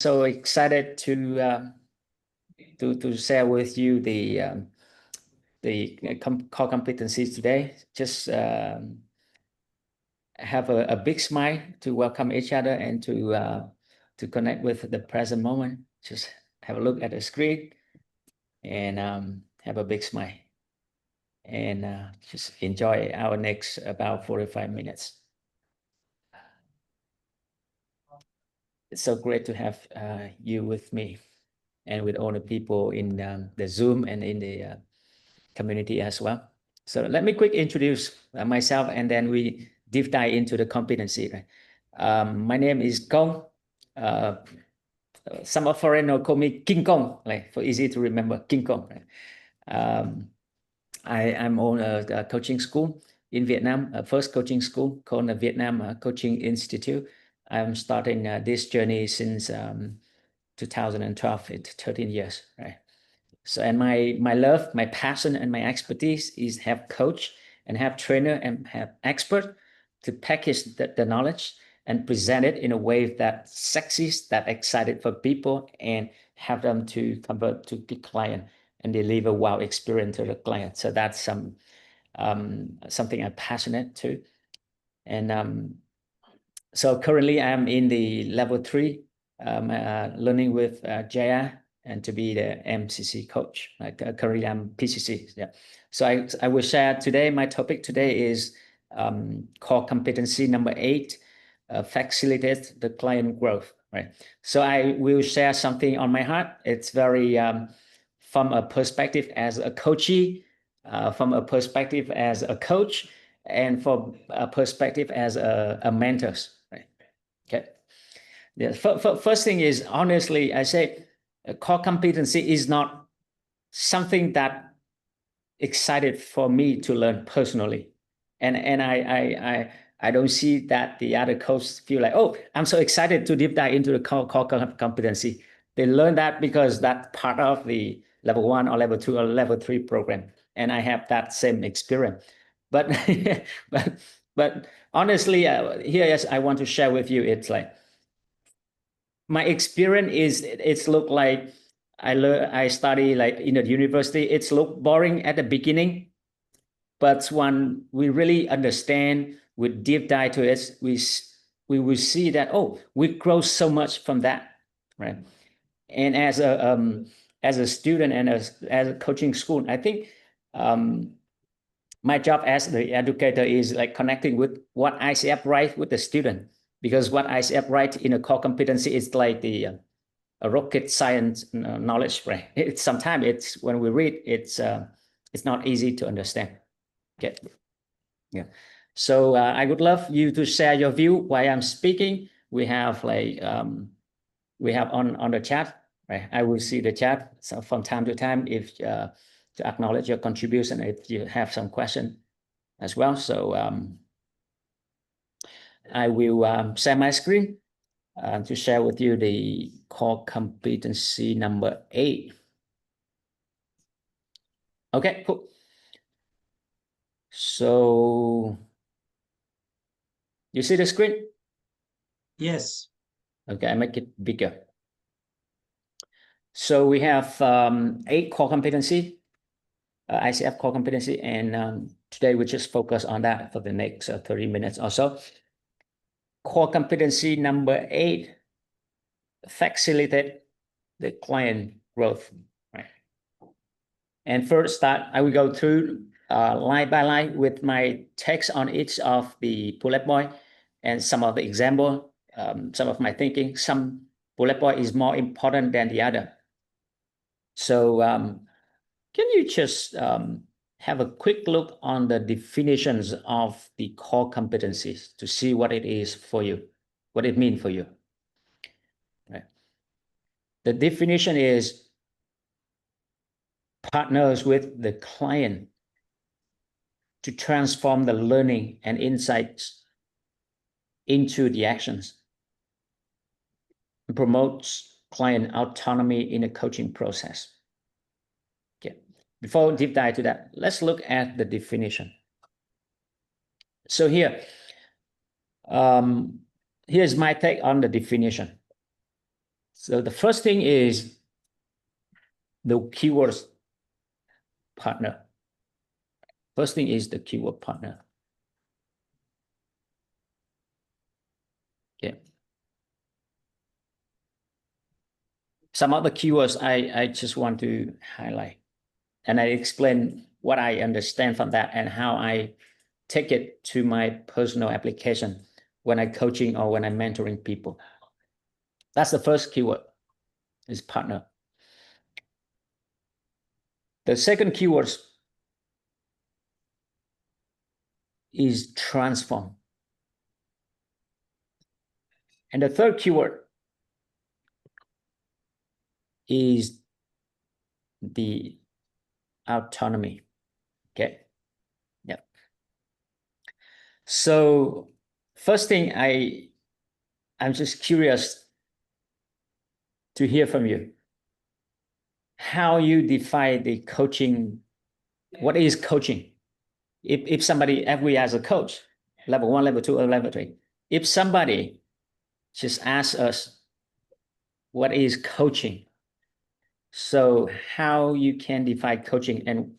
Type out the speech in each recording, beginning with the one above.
So excited to share with you the core competencies today. Just have a big smile to welcome each other and to connect with the present moment. Just have a look at the screen and have a big smile and just enjoy our next about 45 minutes. It's so great to have you with me and with all the people in the Zoom and in the community as well. So let me quick introduce myself, and then we deep dive into the competency. Right? My name is Kong. Some of foreigners call me King Kong, like for easy to remember, King Kong. Right? I'm on a coaching school in Vietnam, first coaching school called the Vietnam Coaching Institute. I'm starting this journey since 2012. It's 13 years, right? So, and my love, my passion, and my expertise is have coach and have trainer and have expert to package the knowledge and present it in a way that sexy, that excited for people, and have them to convert to the client and deliver wow experience to the client. So that's something I'm passionate to. And so currently I'm in the level 3, learning with Jaya and to be the MCC coach. Like currently I'm PCC. Yeah. So I will share today, my topic today is core competency number 8, facilitate the client growth. Right. So I will share something on my heart. It's very from a perspective as a coachee, from a perspective as a coach, and from a perspective as a mentor. Right. Okay. The first thing is, honestly, I say core competency is not something that excited for me to learn personally. And I don't see that the other coaches feel like, oh, I'm so excited to deep dive into the core competency. They learn that because that's part of the level 1 or level 2 or level 3 program. And I have that same experience. But but honestly, here yes, I want to share with you, it's like my experience is it's look like I study like in the university. It's look boring at the beginning, but when we really understand, we deep dive to it, we will see that, oh, we grow so much from that, right? And as a student and as a coaching school, I think my job as the educator is like connecting with what ICF write with the student, because what ICF write in a core competency is like the a rocket science knowledge, right? It's sometimes it's when we read, it's not easy to understand. Okay, yeah. So I would love you to share your view while I'm speaking. We have like we have on the chat, right? I will see the chat. So from time to time, if to acknowledge your contribution, if you have some question as well. So I will share my screen to share with you the core competency number 8. Okay, cool. So you see the screen? Yes. Okay, I make it bigger. So we have 8 core competency, ICF core competency, and today we just focus on that for the next 30 minutes or so. Core competency number 8, facilitate the client growth. Right. And first start, I will go through line by line with my text on each of the bullet point and some of the example, some of my thinking. Some bullet point is more important than the other. So can you just have a quick look on the definitions of the core competencies to see what it is for you, what it means for you? Right. The definition is partners with the client to transform the learning and insights into the actions, and promotes client autonomy in the coaching process. Okay. Before we deep dive to that, let's look at the definition. So here's my take on the definition. So the first thing is the keywords partner. First thing is the keyword partner. Okay. Some other keywords I just want to highlight, and I explain what I understand from that and how I take it to my personal application when I'm coaching or when I'm mentoring people. That's the first keyword, is partner. The second keyword is transform. And the third keyword is the autonomy. Okay. Yeah. So first thing, I'm just curious to hear from you how you define the coaching. What is coaching? If somebody, if we as a coach, level 1, level 2, or level 3, if somebody just asks us what is coaching, so how you can define coaching and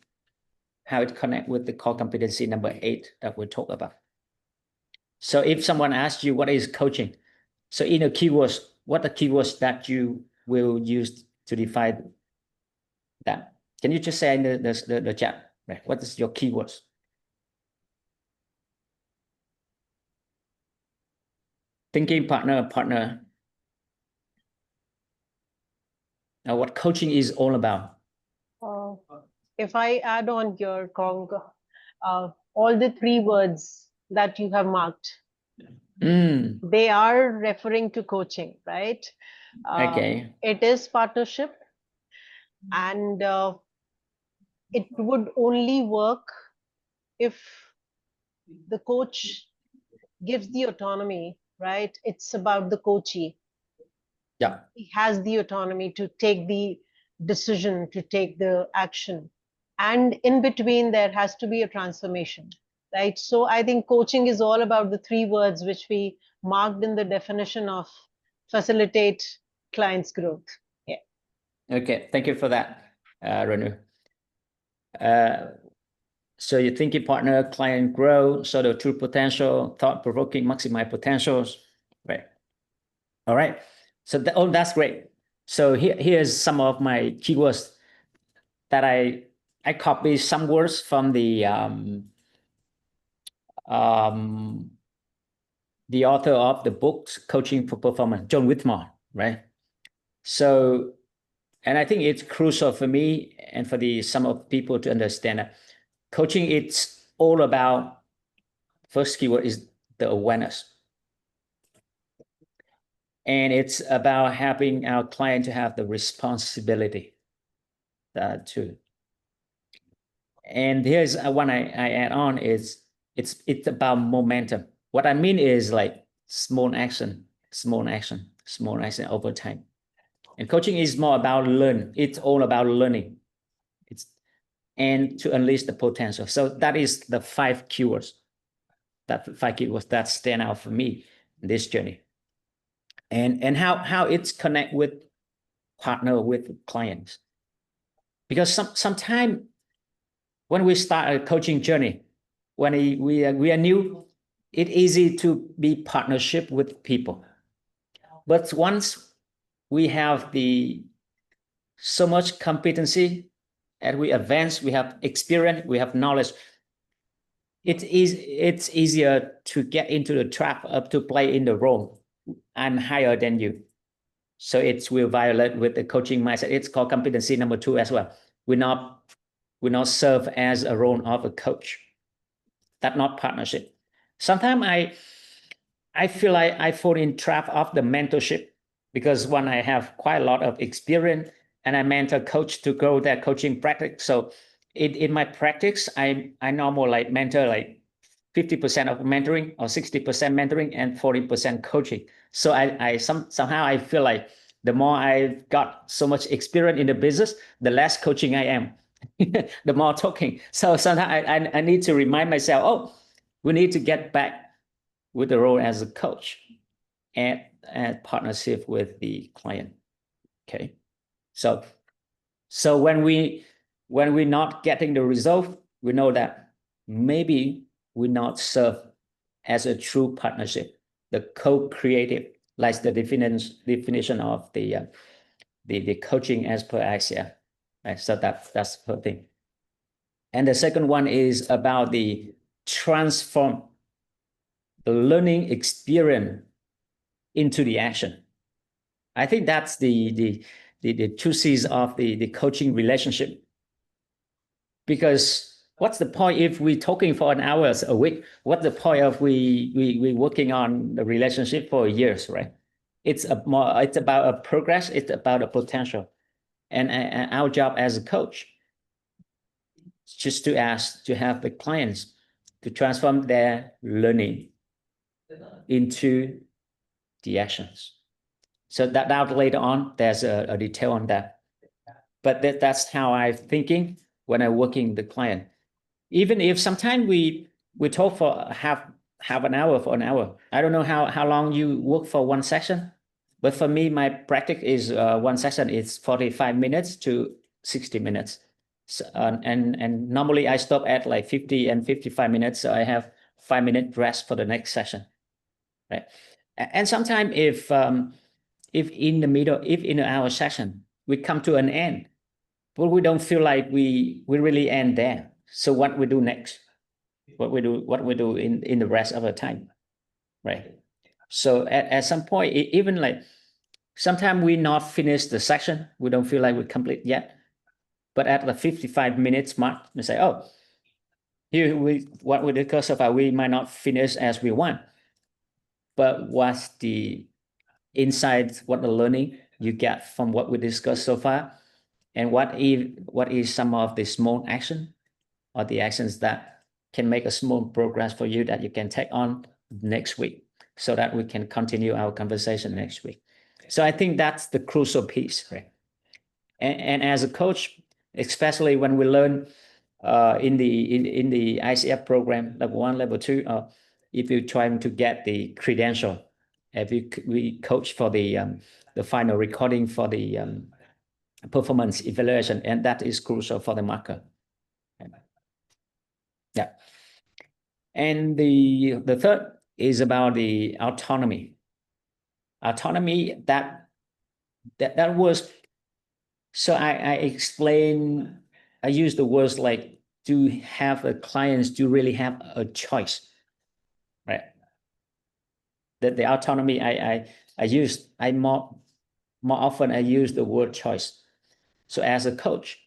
how it connect with the core competency number 8 that we talk about. So if someone asks you what is coaching, so in the keywords, what are the keywords that you will use to define that? Can you just say in the chat, right? What is your keywords? Thinking partner. Now, what coaching is all about? If I add on here, Kong, all the 3 words that you have marked, they are referring to coaching, right? Okay. It is partnership, and it would only work if the coach gives the autonomy, right? It's about the coachee. Yeah. He has the autonomy to take the decision, to take the action. And in between, there has to be a transformation, right? So I think coaching is all about the 3 words which we marked in the definition of facilitate clients' growth. Yeah. Okay. Thank you for that, Renu. So you're thinking partner, client grow, so the true potential, thought-provoking, maximize potentials, right? All right. So that's great. So here's some of my keywords that I copy some words from the author of the book Coaching for Performance, John Whitmore, right? So, and I think it's crucial for me and for some of people to understand that coaching, it's all about, first keyword is the awareness. And it's about helping our client to have the responsibility too. And here's one I add on is it's about momentum. What I mean is like small action over time. And coaching is more about learn. It's all about learning. And to unleash the potential. So that is the 5 keywords. That stand out for me in this journey. And how it's connect with partner with clients. Because sometimes when we start a coaching journey, when we are new, it's easy to be partnership with people. But once we have so much competency, and we advance, we have experience, we have knowledge, it's easier to get into the trap of to play in the role. I'm higher than you. So it will violate with the coaching mindset. It's called competency number 2 as well. We not serve as a role of a coach. That's not partnership. Sometimes I feel like I fall in trap of the mentorship, because when I have quite a lot of experience and I mentor coach to grow their coaching practice. So in my practice, I normally like mentor like 50% of mentoring or 60% mentoring and 40% coaching. So somehow I feel like the more I've got so much experience in the business, the less coaching I am, the more talking. So sometimes I need to remind myself, oh, we need to get back with the role as a coach and partnership with the client. Okay. So when we're not getting the result, we know that maybe we not serve as a true partnership, the co-creative, like the definition of the coaching as per ICF. Right? So that's the first thing. And the second one is about the transform the learning experience into the action. I think that's the two C's of the coaching relationship. Because what's the point if we're talking for an hour a week? What's the point of we working on the relationship for years, right? It's about a progress. It's about a potential, and our job as a coach is just to have the clients to transform their learning into the actions. So that later on, there's a detail on that. But that's how I'm thinking when I'm working with the client. Even if sometimes we talk for half an hour for an hour. I don't know how long you work for one session, but for me, my practice is one session is 45 minutes to 60 minutes. So, and normally I stop at like 50 and 55 minutes. So I have 5-minute rest for the next session, right? And sometimes if in the middle, if in our session, we come to an end, but we don't feel like we really end there. So what we do next? What we do in the rest of the time, right? So at some point, even like sometimes we not finish the session, we don't feel like we complete yet. But at the 55 minutes mark, we say, oh, here what we discussed so far, we might not finish as we want. But what's the insight, what the learning you get from what we discussed so far? And what is some of the small action or the actions that can make a small progress for you that you can take on next week so that we can continue our conversation next week. So I think that's the crucial piece, right? And as a coach, especially when we learn in the ICF program, level 1, level 2, if you're trying to get the credential, if we coach for the final recording for the performance evaluation, and that is crucial for the marker. Yeah. And the third is about the autonomy. Autonomy, that was, so I explain, I use the words like to have the clients to really have a choice, right? That the autonomy I use, more often I use the word choice. So as a coach,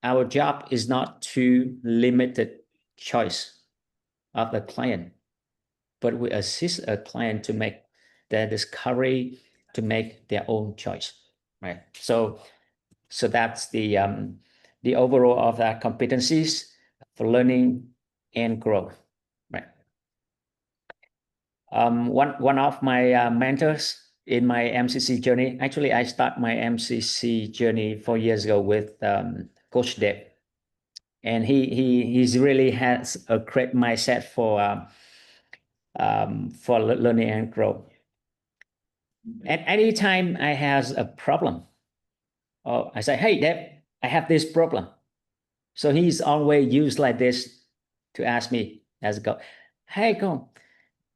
our job is not to limit the choice of the client, but we assist a client to make their discovery, to make their own choice, right? So that's the overall of that competencies for learning and growth, right? One of my mentors in my MCC journey, actually I start my MCC journey 4 years ago with Coach Dave, and he's really has a great mindset for learning and growth. And anytime I have a problem, or I say, hey, Dave, I have this problem. So he's always used like this to ask me as a coach, hey, go,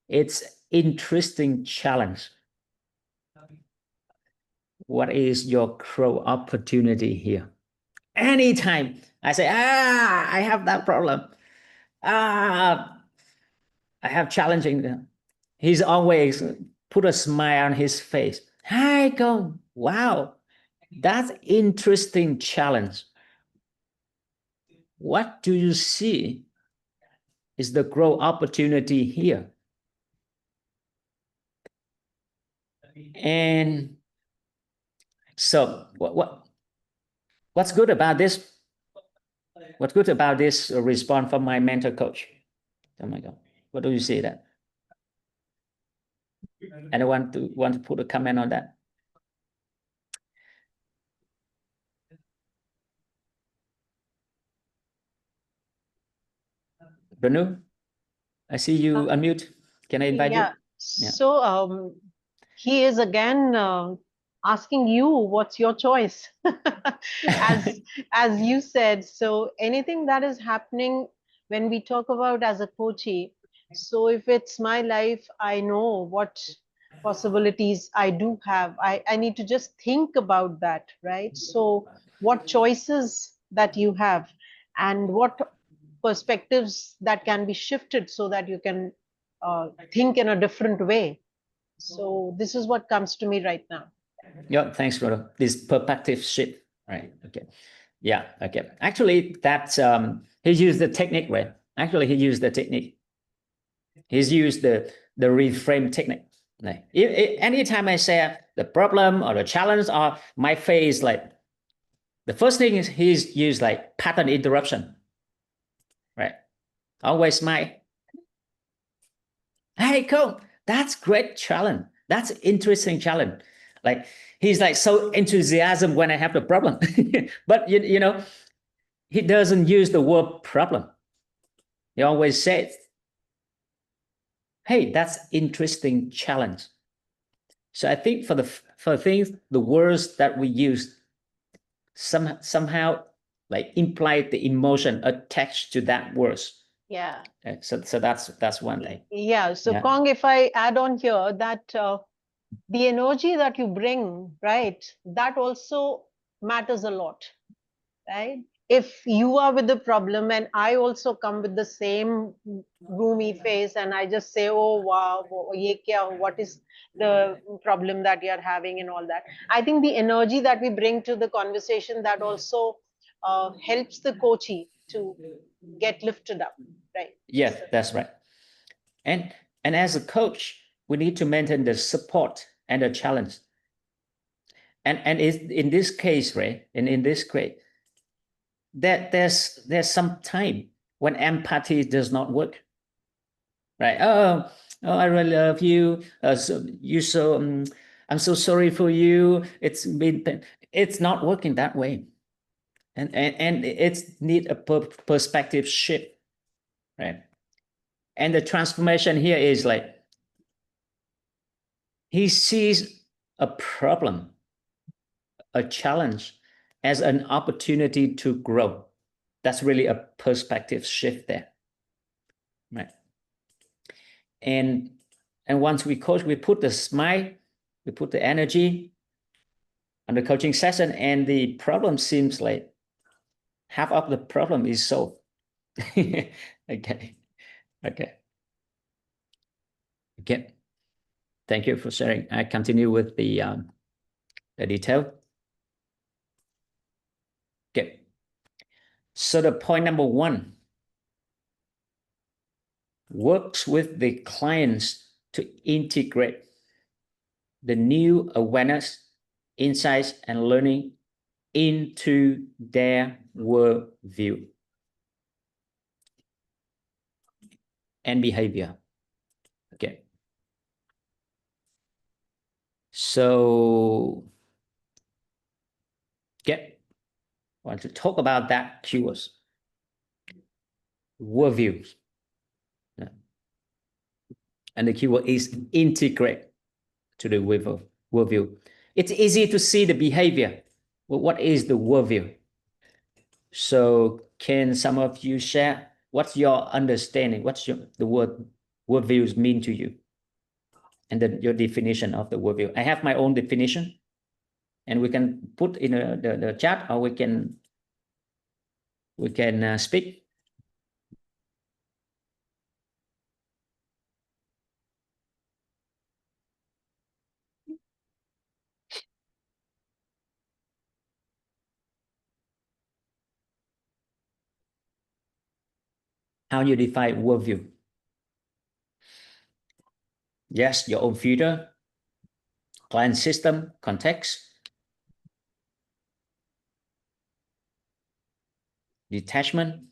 it's interesting challenge. What is your growth opportunity here? Anytime I say, I have that problem. I have challenging. He's always put a smile on his face. Hi, go. Wow, that's interesting challenge. What do you see is the growth opportunity here? And so what's good about this? What's good about this response from my mentor coach? Oh my God, what do you see that? Anyone want to put a comment on that? Renu, I see you unmute. Can I invite you? Yeah. So he is again asking you what's your choice, as you said. So anything that is happening when we talk about as a coachee, so if it's my life, I know what possibilities I do have. I need to just think about that, right? So what choices that you have, and what perspectives that can be shifted so that you can think in a different way. So this is what comes to me right now. Yeah, thanks, brother. This perspective shift, right? Okay. Yeah, okay. Actually, that's he used the technique, right? Actually, he used the technique. He's used the reframe technique. Right? Anytime I say the problem or the challenge or my face, like the first thing is he's used like pattern interruption, right? Always smile. Hey, cool. That's great challenge. That's interesting challenge. Like he's like so enthusiasm when I have the problem, but you know he doesn't use the word problem. He always says, "Hey, that's interesting challenge." So I think for things the words that we use somehow like imply the emotion attached to that words. Yeah. So that's one thing. Yeah. So Yeah. Kong, if I add on here that the energy that you bring, right, that also matters a lot, right? If you are with the problem and I also come with the same roomy face and I just say, oh wow, ye kya, what is the problem that you're having and all that, I think the energy that we bring to the conversation, that also helps the coachee to get lifted up, right? Yeah, that's right. And as a coach, we need to maintain the support and the challenge. And in this case, right? And in this case, that there's some time when empathy does not work, right? Oh, I really love you. I'm so sorry for you. It's not working that way, and it's need a perspective shift, right? And the transformation here is like he sees a problem, a challenge as an opportunity to grow. That's really a perspective shift there, right? And once we coach, we put the smile, we put the energy on the coaching session, and the problem seems like half of the problem is solved. Okay. Thank you for sharing. I continue with the detail. Okay. So the point number 1, works with the clients to integrate the new awareness, insights, and learning into their worldview and behavior. Okay. So, I want to talk about that keywords. Worldviews. Yeah. And the keyword is integrate to the worldview. It's easy to see the behavior. Well, what is the worldview? So can some of you share what's your understanding? What's the word worldviews mean to you? And then your definition of the worldview. I have my own definition, and we can put in the chat, or we can speak. How you define worldview? Yes, your own filter, client system, context, detachment.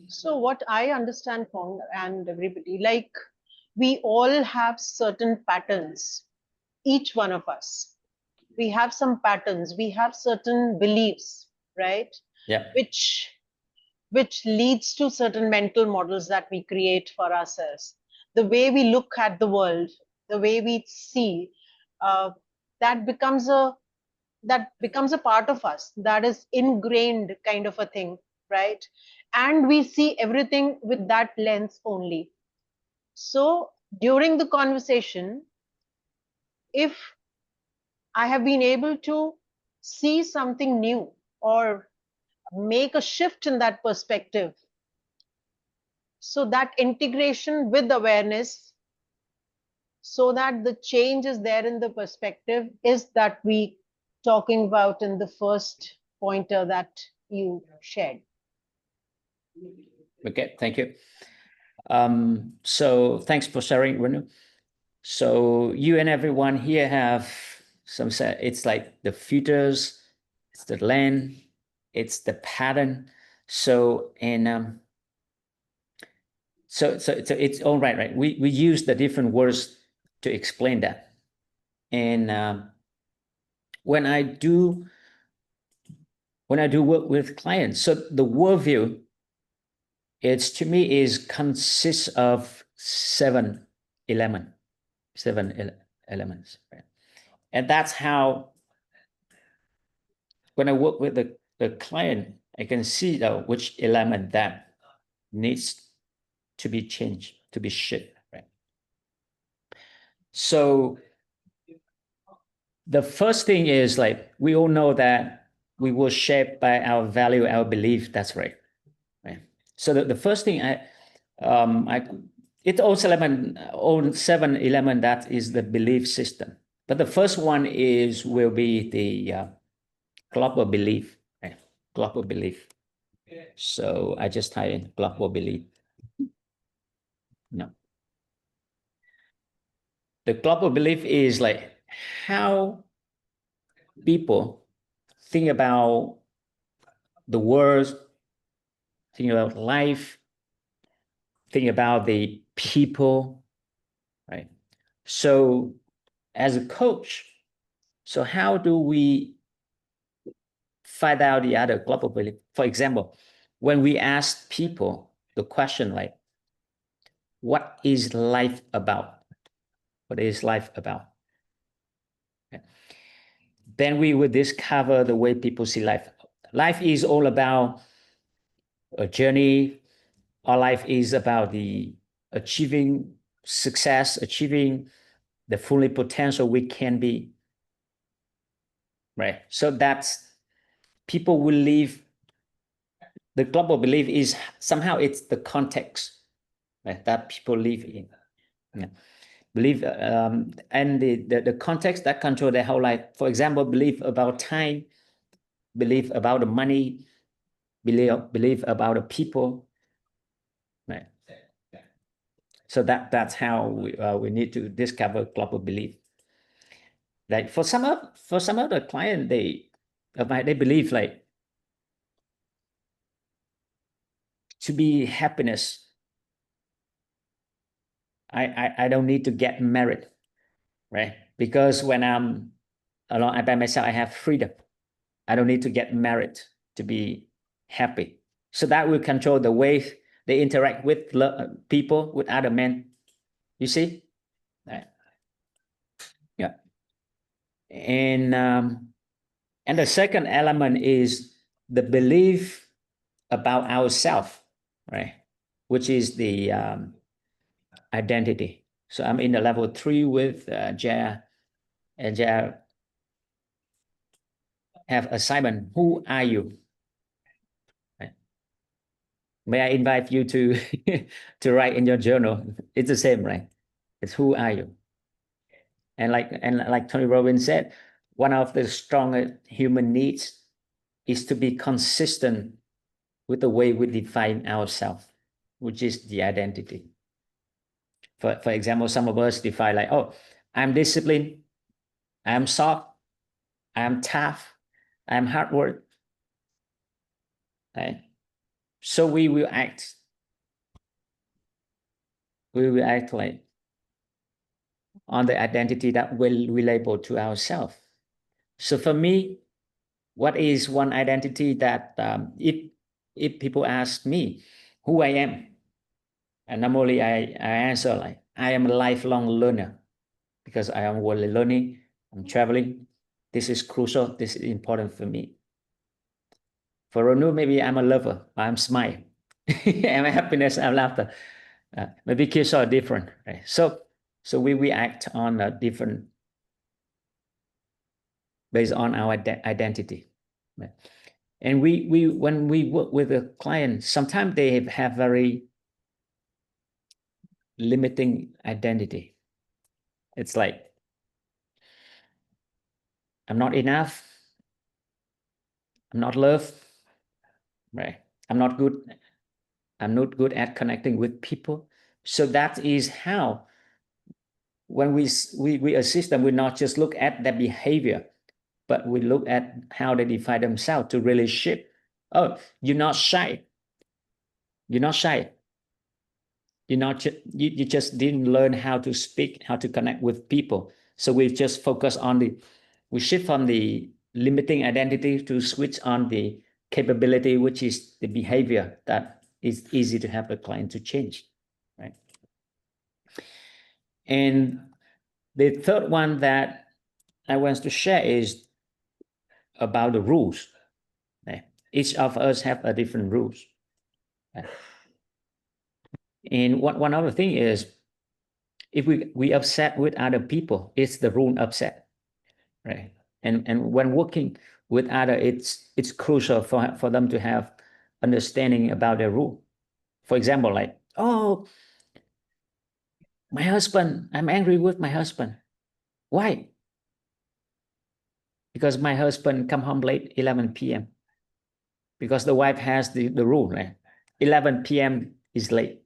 So what I understand, Pong, and everybody, like we all have certain patterns, each one of us. We have some patterns, we have certain beliefs, right? Yeah. Which which leads to certain mental models that we create for ourselves. The way we look at the world, the way we see, uh, that becomes a part of us, that is ingrained kind of a thing, right? And we see everything with that lens only. So during the conversation, if I have been able to see something new or make a shift in that perspective, so that integration with awareness, so that the change is there in the perspective, is that we talking about in the first pointer that you shared. Okay, thank you. So thanks for sharing, Renu. So you and everyone here have some, it's like the filters, it's the lens, it's the pattern. So, and so it's all right. We use the different words to explain that. And when I do work with clients, so the worldview, it's to me is consists of seven elements, right? And that's how, when I work with the client, I can see which element that needs to be changed, to be shifted, right? So the first thing is, like, we all know that we were shaped by our value, our belief. That's right. So the first thing it's all seven element, that is the belief system. But the first one will be the global belief, right? Global belief. So I just type in global belief. No. The global belief is like how people think about the world, think about life, think about the people, right? So as a coach, so how do we find out the other global belief? For example, when we ask people the question like, what is life about? What is life about? Okay. Then we will discover the way people see life. Life is all about a journey. Our life is about the achieving success, achieving the fully potential we can be, right? So that's, people will live, the global belief is somehow it's the context, right, that people live in. Yeah. Believe and the context that control their whole life. For example, belief about time, belief about the money, belief about the people, right? So that's how we need to discover global belief. Like for some of the client, they believe like to be happiness, I don't need to get married, right? Because when I'm alone by myself, I have freedom. I don't need to get married to be happy. So that will control the way they interact with people, with other men. You see? Right. Yeah. And the second element is the belief about ourselves, right? Which is the identity. So I'm in the level 3 with Jaya, and Jaya have assignment. Who are you? Right. May I invite you to to write in your journal? It's the same, right? It's who are you? And like Tony Robbins said, one of the strongest human needs is to be consistent with the way we define ourselves, which is the identity. For example, some of us define like, oh, I'm disciplined, I'm soft, I'm tough, I'm hard work. Right? So we will act like on the identity that we label to ourselves. So for me, what is one identity that if people ask me who I am, and normally I answer like, I am a lifelong learner because I am always learning, I'm traveling. This is crucial, this is important for me. For Ronu, maybe I'm a lover, I'm smile. I'm happiness, I'm laughter. Maybe kids are different, right? So we act on a different, based on our identity. Right? And we when we work with a client, sometimes they have very limiting identity. It's like, I'm not enough, I'm not loved, right? I'm not good at connecting with people. So that is how, when we assist them, we not just look at their behavior, but we look at how they define themselves to really shape. Oh, you're not shy. You're not shy. You just didn't learn how to speak, how to connect with people. So we just focus on we shift from the limiting identity to switch on the capability, which is the behavior that is easy to have the client to change, right? And the third one that I want to share is about the rules. Right? Each of us have a different rules. Right? And one other thing is, if we upset with other people, it's the rule upset, right? And when working with other, it's crucial for them to have understanding about their rule. For example, like, oh, my husband, I'm angry with my husband. Why? Because my husband come home late, 11 p.m. Because the wife has the rule, right? 11 p.m. is late.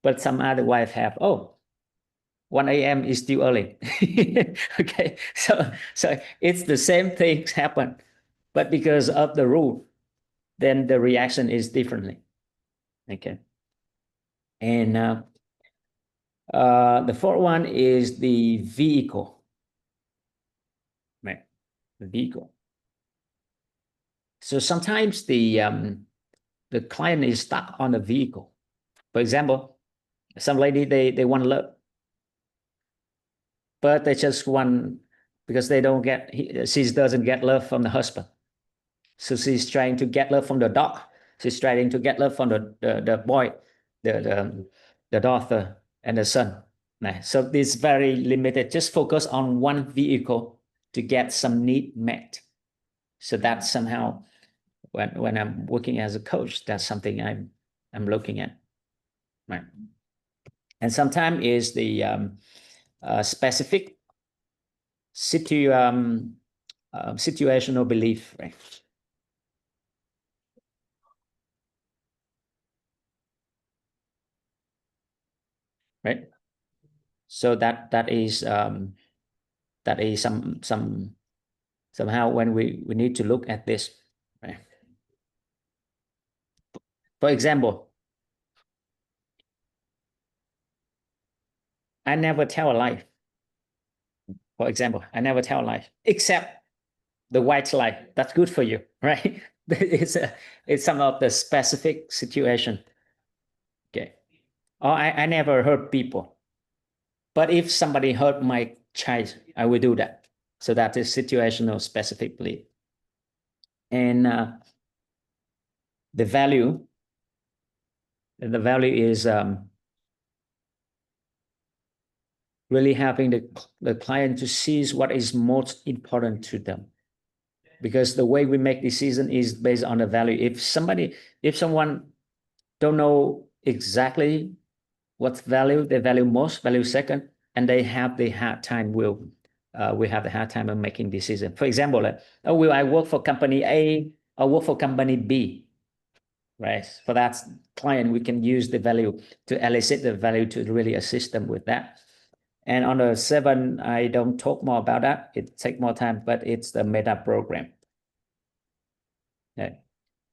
But some other wife have, 1 a.m. is still early. Okay, so it's the same things happen, but because of the rule, then the reaction is differently. Okay, and the fourth one is the vehicle, right? The vehicle. So sometimes the client is stuck on a vehicle. For example, some lady they want love, but they just want, because they don't get, she doesn't get love from the husband. So she's trying to get love from the dog. She's trying to get love from the boy, the daughter, and the son. So this very limited. Just focus on one vehicle to get some need met. So that's somehow, when I'm working as a coach, that's something I'm looking at. Right. And sometimes is the specific situational belief, right? Right. So that is somehow when we need to look at this, right? For example, I never tell a lie. For example, I never tell a lie, except the white lie. That's good for you, right? It's some of the specific situation. Okay. Or I never hurt people. But if somebody hurt my child, I will do that. So that is situational specific belief. And the value is really having the client to seize what is most important to them. Because the way we make decision is based on the value. If someone don't know exactly what's value, they value most, value second, and they have the hard time, we have the hard time of making decision. For example, will I work for company A or work for company B? Right. For that client, we can use the value to elicit the value to really assist them with that. And on the 7, I don't talk more about that. It takes more time, but it's the meta program. Okay.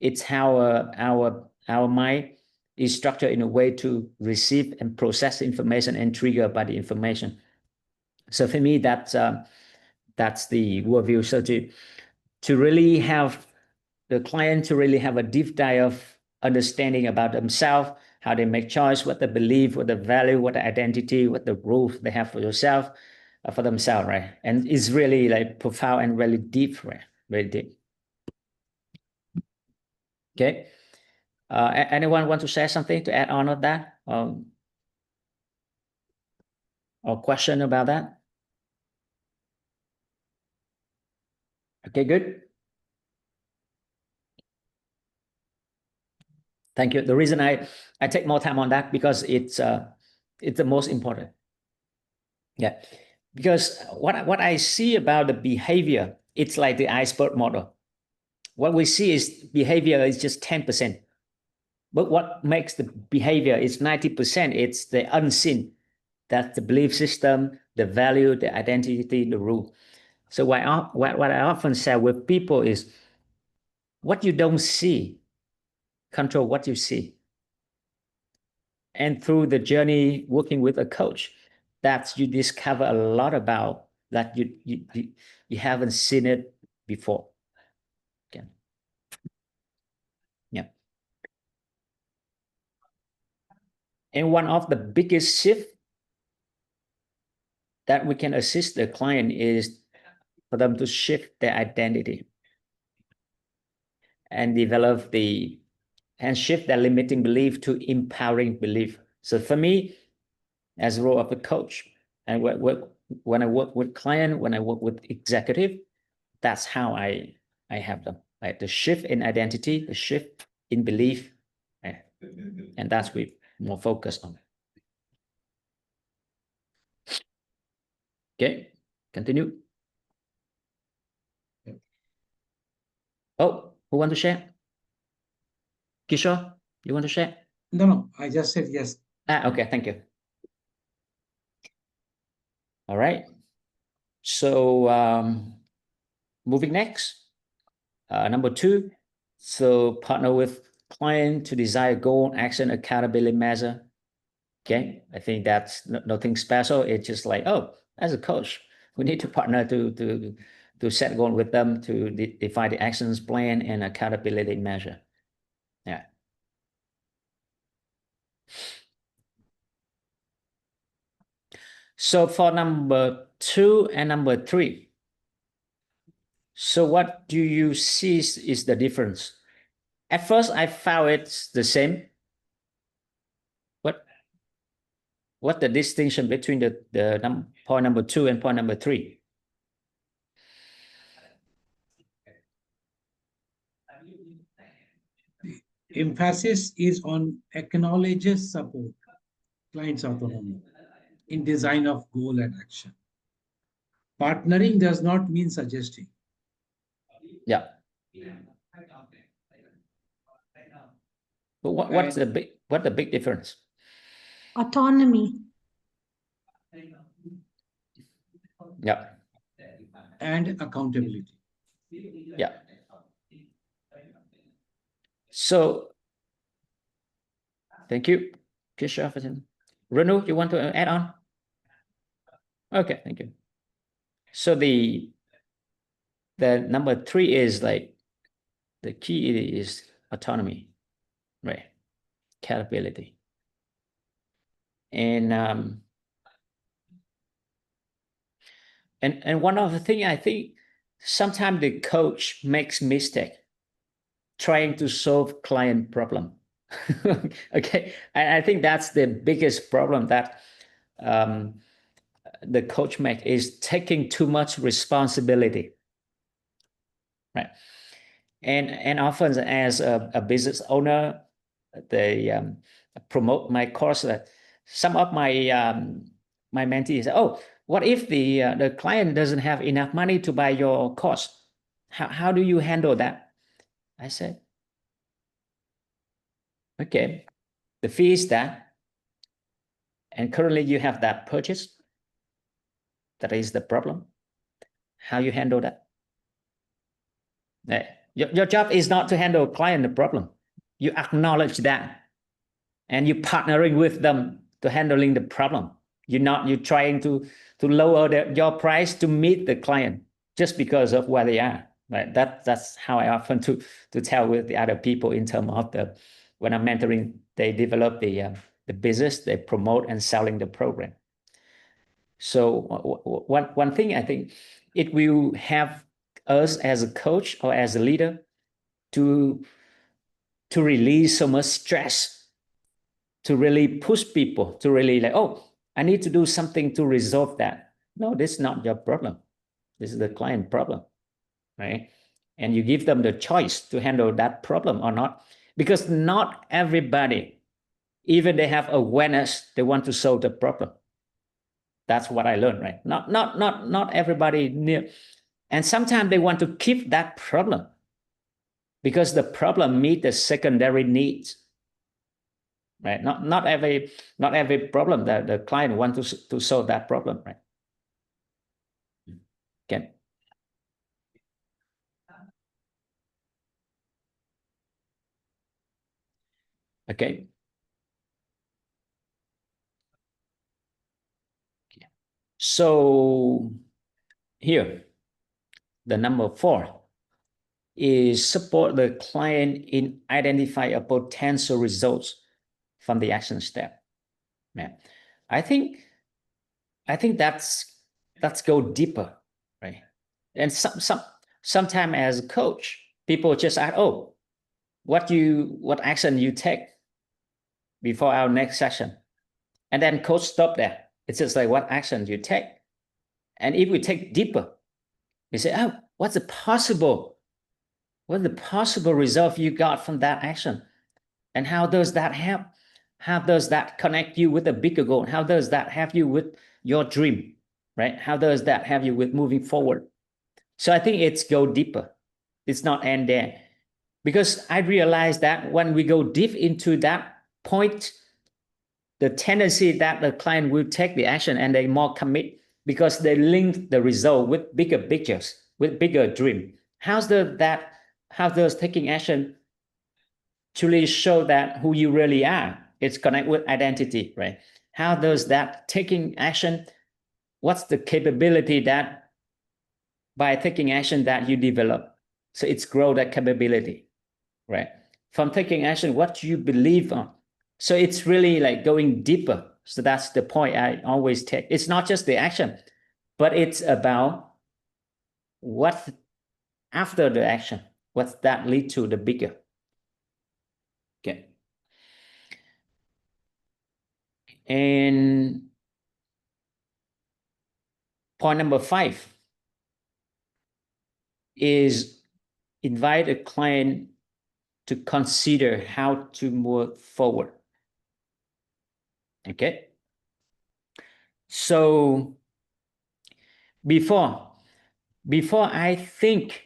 It's how our mind is structured in a way to receive and process information and trigger by the information. So for me, that's the worldview. So to really have the client to really have a deep dive of understanding about themselves, how they make choice, what they believe, what the value, what the identity, what the rules they have for yourself, for themselves, right? And it's really like profound and really deep, right? Very deep. Okay. Anyone want to share something to add on of that? Or question about that? Okay, good. Thank you. The reason I take more time on that because it's the most important. Yeah, because what I see about the behavior, it's like the iceberg model. What we see is behavior is just 10%. But what makes the behavior is 90%. It's the unseen. That's the belief system, the value, the identity, the rule. So what I often say with people is what you don't see, control what you see. And through the journey working with a coach, that you discover a lot about that you haven't seen it before. Okay. Yeah. And one of the biggest shifts that we can assist the client is for them to shift their identity and develop and shift their limiting belief to empowering belief. So for me, as a role of a coach, and when I work with client, when I work with executive, that's how I have them. Right? The shift in identity, the shift in belief, right? And that's we more focused on. Okay, continue. Oh, who want to share? Kishore, you want to share? No, I just said yes. Okay, thank you. All right. So moving next, number 2. So partner with client to desire goal, action, accountability measure. Okay, I think that's nothing special. It's just like, oh, as a coach, we need to partner to set goal with them to define the actions plan and accountability measure. Yeah. So for number 2 and number 3, so what do you see is the difference? At first, I found it's the same. What the distinction between the point number 2 and point number 3? Emphasis is on acknowledges support, client's autonomy in design of goal and action. Partnering does not mean suggesting. Yeah. But what's the big difference? Autonomy. Yeah. And accountability. Yeah. So thank you, Kishore. Renu, you want to add on? Okay, thank you. So the number 3 is like the key is autonomy, right? Capability. And one of the things I think sometimes the coach makes mistake trying to solve client problem. Okay, I think that's the biggest problem that the coach make is taking too much responsibility, right? And often as a business owner, they promote my course that some of my my mentees say, oh, what if the client doesn't have enough money to buy your course? How do you handle that? I said, okay, the fee is that, and currently you have that purchase. That is the problem. How you handle that? Your job is not to handle client the problem. You acknowledge that, and you're partnering with them to handling the problem. You're trying to lower your price to meet the client just because of where they are. right? That's how I often to tell with the other people in terms of when I'm mentoring, they develop the business, they promote and selling the program. So one thing I think it will have us as a coach or as a leader to release so much stress, to really push people, to really like, oh, I need to do something to resolve that. No, this is not your problem. This is the client problem, right? And you give them the choice to handle that problem or not, because not everybody, even they have awareness, they want to solve the problem. That's what I learned, right? Not everybody near, and sometimes they want to keep that problem because the problem meet the secondary needs, right? Not every problem that the client wants to solve that problem, right? Okay. Okay. So here, the number 4 is support the client in identify a potential results from the action step. Yeah. I think that's go deeper, right? And sometimes as a coach, people just ask, oh, what action you take before our next session, and then coach stop there. It's just like what action you take, and if we take deeper, we say, oh, what's the possible result you got from that action, and how does that help? How does that connect you with a bigger goal? How does that help you with your dream, right? How does that help you with moving forward? So I think it's go deeper. It's not end there. Because I realized that when we go deep into that point, the tendency that the client will take the action and they more commit because they link the result with bigger pictures, with bigger dream. How does taking action truly show that who you really are? It's connect with identity, right? How does that taking action, what's the capability that by taking action that you develop? So it's grow that capability, right? From taking action, what do you believe on? So it's really like going deeper. So that's the point I always take. It's not just the action, but it's about what after the action, what's that lead to the bigger. Okay. And point number 5 is invite a client to consider how to move forward. Okay. So before I think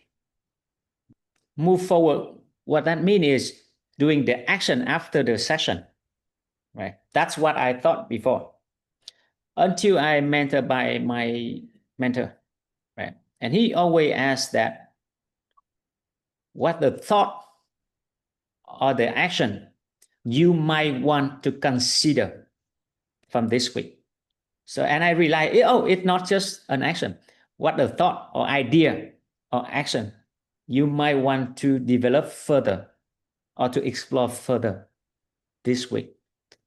move forward, what that means is doing the action after the session, right? That's what I thought before, until I mentored by my mentor, right? And he always asked that, what the thought or the action you might want to consider from this week. So, and I realized, oh, it's not just an action. What the thought or idea or action you might want to develop further or to explore further this week.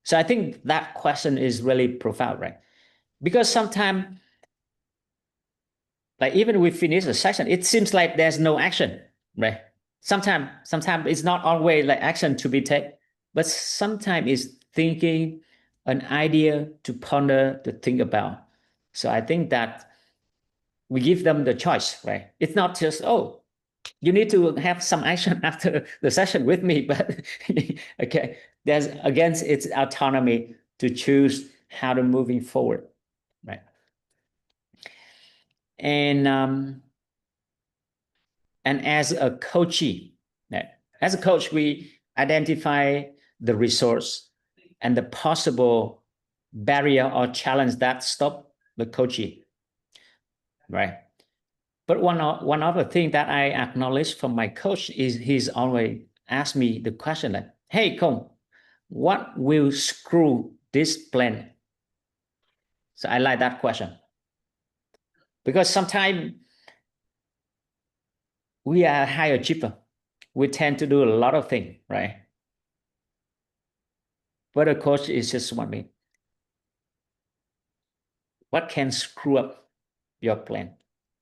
So I think that question is really profound, right? Because sometimes, like even we finish a session, it seems like there's no action, right? Sometimes it's not always like action to be taken, but sometimes it's thinking, an idea to ponder, to think about. So I think that we give them the choice, right? It's not just, oh, you need to have some action after the session with me, but okay, there's against its autonomy to choose how to moving forward, right? And as a coachee, right? As a coach, we identify the resource and the possible barrier or challenge that stop the coachee, right? But one other thing that I acknowledge from my coach is he's always asked me the question like, hey, Kong, what will screw this plan? So I like that question. Because sometimes we are high achiever. We tend to do a lot of things, right? But a coach is just wondering, what can screw up your plan?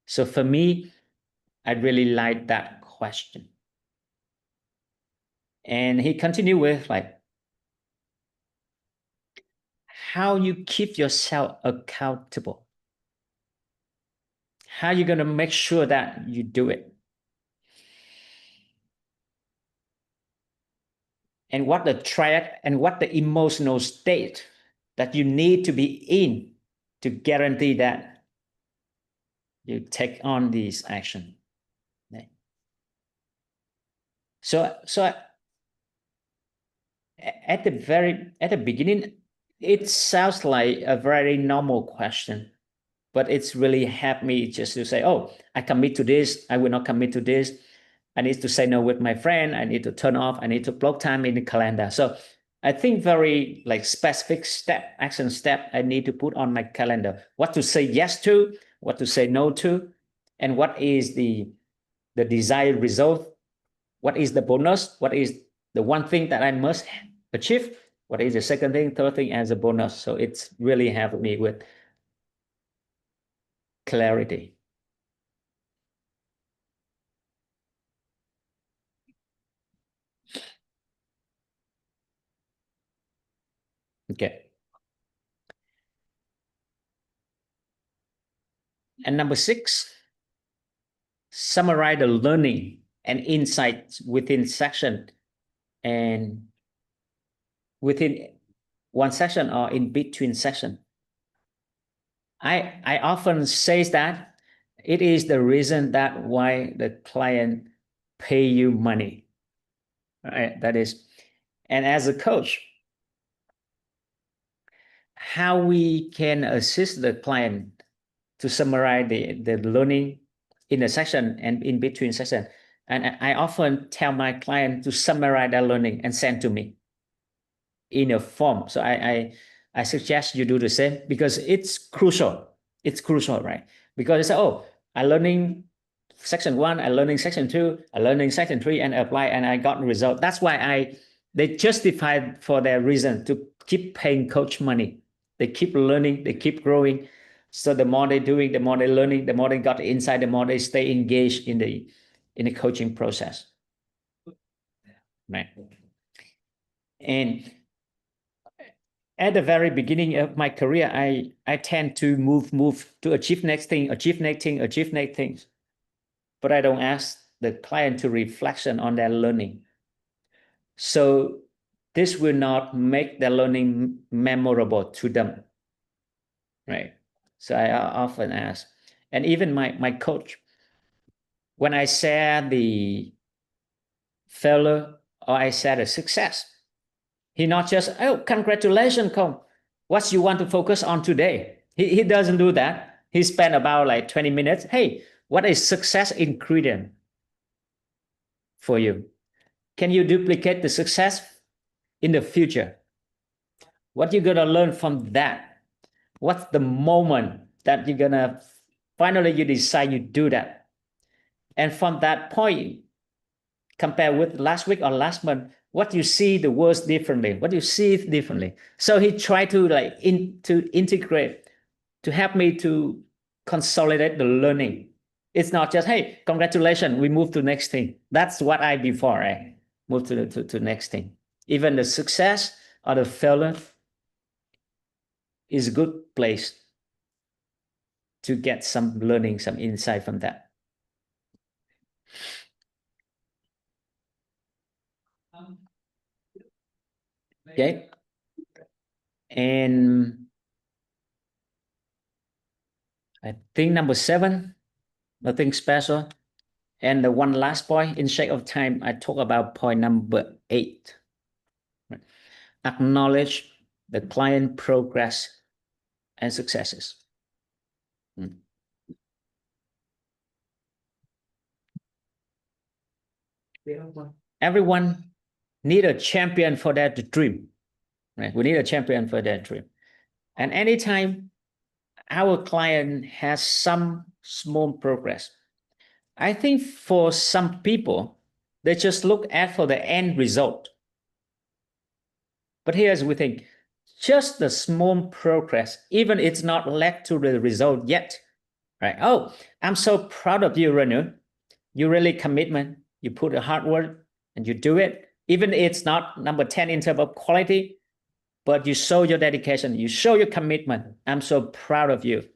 So for me, I really like that question. And he continued with like, how you keep yourself accountable. How you going to make sure that you do it? And what the track and what the emotional state that you need to be in to guarantee that you take on these action. So at the beginning, it sounds like a very normal question, but it's really helped me just to say, oh, I commit to this, I will not commit to this. I need to say no with my friend, I need to turn off, I need to block time in the calendar. So I think very like specific action step I need to put on my calendar. What to say yes to, what to say no to, and what is the desired result, what is the bonus, what is the one thing that I must achieve, what is the second thing, third thing as a bonus. So it's really helped me with clarity. Okay. And number 6, summarize the learning and insights within section and within one section or in between section. I often say that it is the reason that why the client pay you money. Right? That is, and as a coach, how we can assist the client to summarize the learning in the section and in between section. And I often tell my client to summarize their learning and send to me in a form. So I suggest you do the same because it's crucial. It's crucial, right? Because it's oh, I learning section 1, I learning section 2, I learning section 3 and apply and I got the result. That's why they justify for their reason to keep paying coach money. They keep learning, they keep growing. So the more they're doing, the more they're learning, the more they got inside, the more they stay engaged in the coaching process. Right. And at the very beginning of my career, I tend to move to achieve next thing. But I don't ask the client to reflection on their learning. So this will not make their learning memorable to them, right? So I often ask, and even my coach, when I share the failure or I share the success, he not just, oh, congratulations, Kong. What you want to focus on today? He doesn't do that. He spent about like 20 minutes. Hey, what is success ingredient for you? Can you duplicate the success in the future? What you gonna learn from that? What's the moment that you're gonna finally you decide you do that? And from that point, compare with last week or last month, what you see the words differently, what you see differently. So he tried to like to integrate, to help me to consolidate the learning. It's not just, hey, congratulations, we move to next thing. That's what I before I move to next thing. Even the success or the failure is a good place to get some learning, some insight from that. Okay. And I think number 7, nothing special. And the one last point, in sake of time, I talk about point number 8. Acknowledge the client progress and successes. Everyone need a champion for their dream, right? We need a champion for their dream. And anytime our client has some small progress, I think for some people, they just look at for the end result. But here's we think, just the small progress, even it's not led to the result yet, right? Oh, I'm so proud of you, Renu. You really commitment, you put a hard work and you do it. Even it's not number 10 in terms of quality, but you show your dedication, you show your commitment. I'm so proud of you.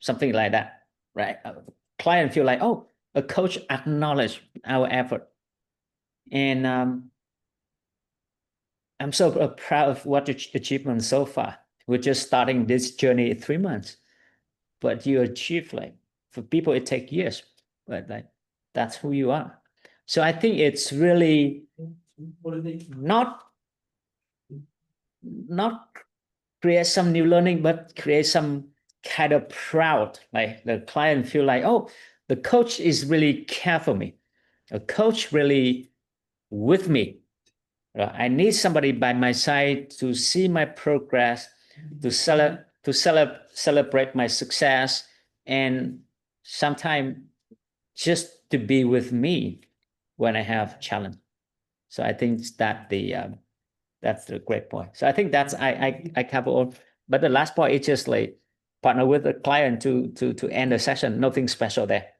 Something like that, right? A client feel like, oh, a coach acknowledge our effort. And I'm so proud of what you achievement so far. We're just starting this journey in 3 months, but you achieve, like, for people it takes years, but like that's who you are. So I think it's really not create some new learning, but create some kind of proud, like the client feel like, oh, the coach is really care for me. A coach really with me. I need somebody by my side to see my progress, to celebrate my success, and sometimes just to be with me when I have challenge. So I think that's the great point. So I think that's I cover all. But the last point is just like partner with the client to end the session. Nothing special there.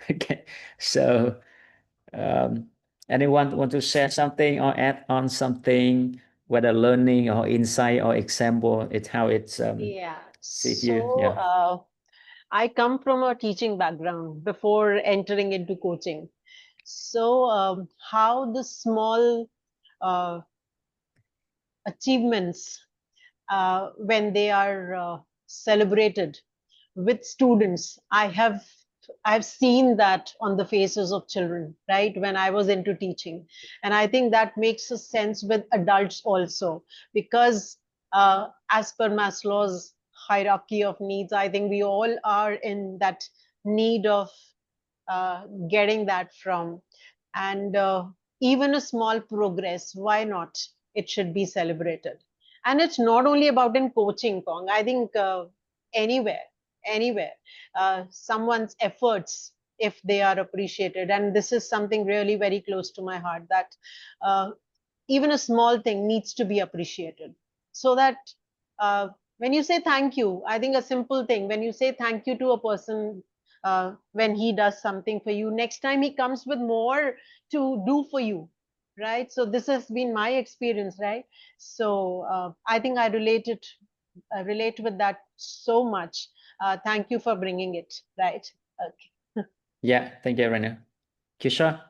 Okay. So anyone want to share something or add on something, whether learning or insight or example? It's how it's Yeah. see here. So Yeah. I come from a teaching background before entering into coaching. So how the small uh, achievements when they are celebrated with students, I've seen that on the faces of children, right, when I was into teaching. And I think that makes a sense with adults also, because as per Maslow's hierarchy of needs, I think we all are in that need of getting that from. And even a small progress, why not? It should be celebrated. And it's not only about in coaching, Pong. I think anywhere, someone's efforts, if they are appreciated. And this is something really very close to my heart, that uh, even a small thing needs to be appreciated, so that uh, when you say thank you, I think a simple thing, when you say thank you to a person, when he does something for you, next time he comes with more to do for you, right? So this has been my experience, right? So I think I relate with that so much. Thank you for bringing it, right? Okay. Yeah. Thank you, Renu. Kishore.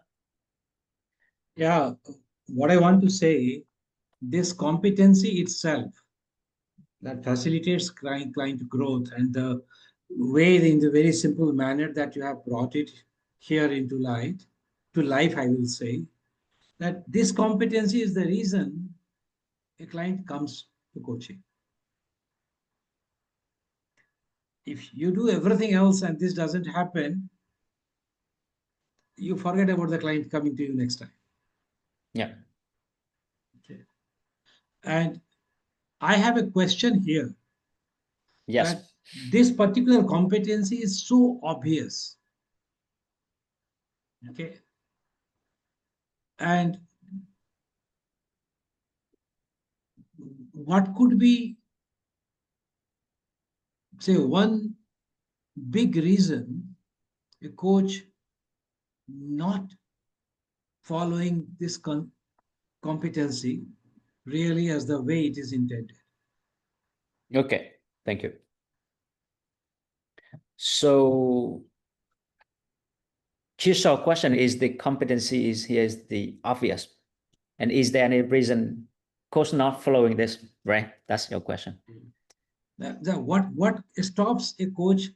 Yeah, what I want to say, this competency itself that facilitates client growth, and the way, in the very simple manner that you have brought it here into life, I will say that this competency is the reason a client comes to coaching. If you do everything else and this doesn't happen, you forget about the client coming to you next time. Yeah. Okay. And I have a question here. Yes. That this particular competency is so obvious. Okay. And what could be, say, one big reason a coach not following this competency really as the way it is intended? Okay. Thank you. So Kishore question is the competency is here is the obvious. And is there any reason coach not following this, right? That's your question. What stops a coach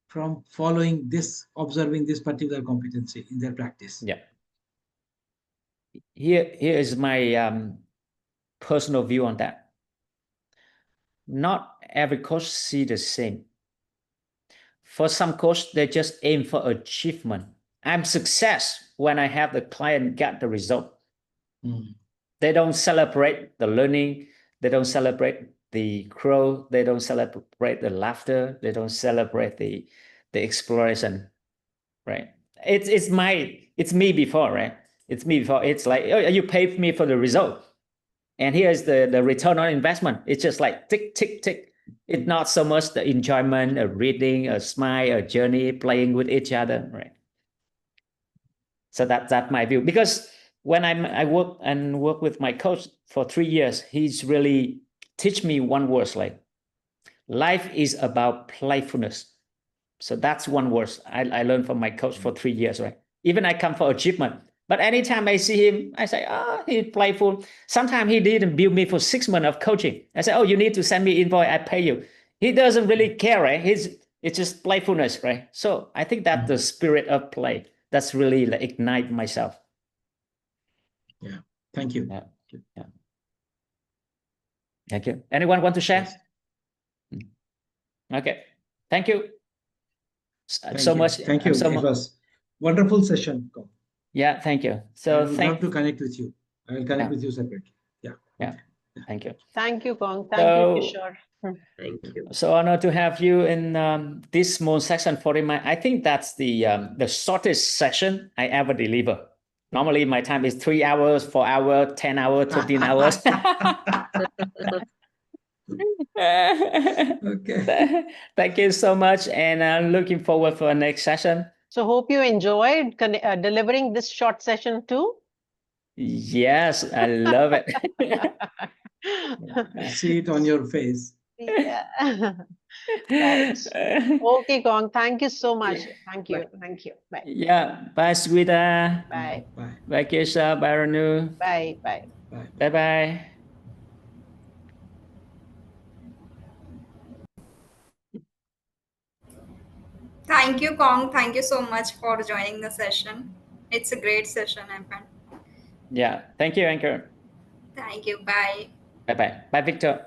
from following this, observing this particular competency in their practice? Yeah. Here is my personal view on that. Not every coach see the same. For some coach, they just aim for achievement. I'm success when I have the client get the result. Mm. They don't celebrate the learning. They don't celebrate the growth. They don't celebrate the laughter. They don't celebrate the exploration. right? It's me before, right? It's me before. It's like, oh, you paid me for the result, and here's the return on investment. It's just like tick, tick, tick. It's not so much the enjoyment of reading, a smile, a journey, playing with each other, right? So that's my view. Because when I work with my coach for 3 years, he's really teach me one word, like life is about playfulness. So that's one word I learned from my coach for 3 years, right? Even I come for achievement, but anytime I see him, I say, he's playful. Sometimes he didn't bill me for 6 months of coaching. I say, you need to send me invoice, I pay you. He doesn't really care, right? It's just playfulness, right? So I think that the spirit of play, that's really like ignite myself. Yeah. Thank you. Yeah. Thank you. Anyone want to share? Yes. Okay. Thank you. Thank so you. much. Thank you. It was wonderful session. Yeah, thank you. I So would love to connect with you. I will connect with you separately. Yeah. Yeah. Thank you. Thank you, Kong. Thank you, Kishore. Thank you. So honored to have you in this small session. I think that's the shortest session I ever deliver. Normally my time is 3 hours, 4 hours, 10 hours, 13 hours. Okay. Thank you so much, and I'm looking forward for our next session. So hope you enjoyed delivering this short session too. Yes, I love it. I see it on your face. Yeah. Right. Okay, Kong. Thank you so much. Thank you. Thank you. Bye. Yeah. Bye, sweetheart. Bye. Bye. Bye, Kesha. Bye, Ranu. Bye. Bye. Bye. Bye-bye. Thank you, Kong. Thank you so much for joining the session. It's a great session, Evan. Yeah. Thank you, Anchor. Thank you. Bye. Bye-bye. Bye, Victor.